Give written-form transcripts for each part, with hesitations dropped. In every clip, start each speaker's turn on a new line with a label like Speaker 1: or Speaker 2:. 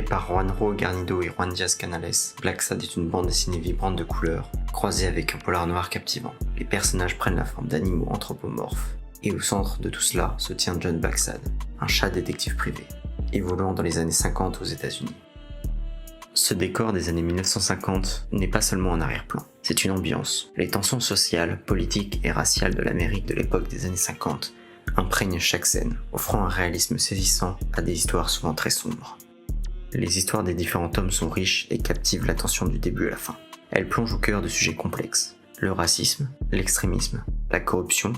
Speaker 1: par Juanjo Garnido et Juan Diaz Canales, Black Sad est une bande dessinée vibrante de couleurs, croisée avec un polar noir captivant. Les personnages prennent la forme d'animaux anthropomorphes, et au centre de tout cela se tient John Black Sad, un chat détective privé, évoluant dans les années 50 aux États-Unis. Ce décor des années 1950 n'est pas seulement un arrière-plan, c'est une ambiance. Les tensions sociales, politiques et raciales de l'Amérique de l'époque des années 50 imprègnent chaque scène, offrant un réalisme saisissant à des histoires souvent très sombres. Les histoires des différents tomes sont riches et captivent l'attention du début à la fin. Elles plongent au cœur de sujets complexes, le racisme, l'extrémisme, la corruption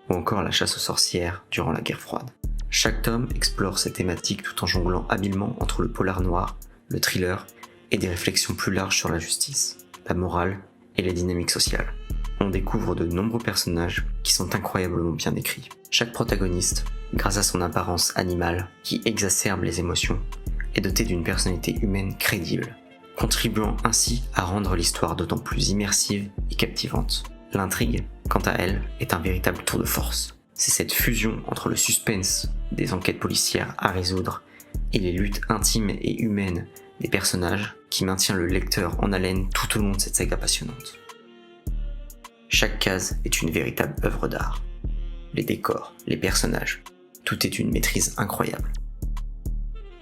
Speaker 1: ou encore la chasse aux sorcières durant la guerre froide. Chaque tome explore ces thématiques tout en jonglant habilement entre le polar noir, le thriller et des réflexions plus larges sur la justice, la morale et les dynamiques sociales. On découvre de nombreux personnages qui sont incroyablement bien écrits. Chaque protagoniste, grâce à son apparence animale qui exacerbe les émotions, est doté d'une personnalité humaine crédible, contribuant ainsi à rendre l'histoire d'autant plus immersive et captivante. L'intrigue, quant à elle, est un véritable tour de force. C'est cette fusion entre le suspense des enquêtes policières à résoudre et les luttes intimes et humaines des personnages qui maintient le lecteur en haleine tout au long de cette saga passionnante. Chaque case est une véritable œuvre d'art. Les décors, les personnages, tout est une maîtrise incroyable.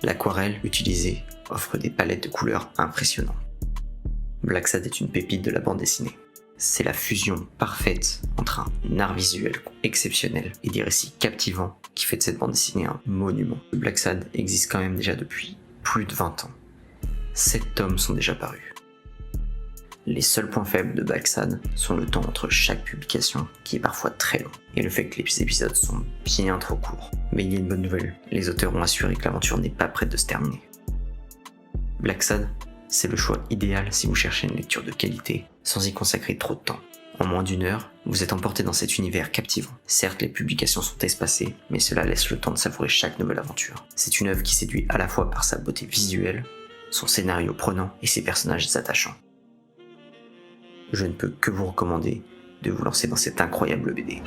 Speaker 1: L'aquarelle utilisée offre des palettes de couleurs impressionnantes. Black Sad est une pépite de la bande dessinée. C'est la fusion parfaite entre un art visuel exceptionnel et des récits captivants qui fait de cette bande dessinée un monument. Black Sad existe quand même déjà depuis plus de 20 ans. 7 tomes sont déjà parus. Les seuls points faibles de Black Sad sont le temps entre chaque publication, qui est parfois très long, et le fait que les épisodes sont bien trop courts. Mais il y a une bonne nouvelle, les auteurs ont assuré que l'aventure n'est pas prête de se terminer. Black Sad, c'est le choix idéal si vous cherchez une lecture de qualité, sans y consacrer trop de temps. En moins d'1 heure, vous êtes emporté dans cet univers captivant. Certes, les publications sont espacées, mais cela laisse le temps de savourer chaque nouvelle aventure. C'est une œuvre qui séduit à la fois par sa beauté visuelle, son scénario prenant et ses personnages attachants. Je ne peux que vous recommander de vous lancer dans cette incroyable BD.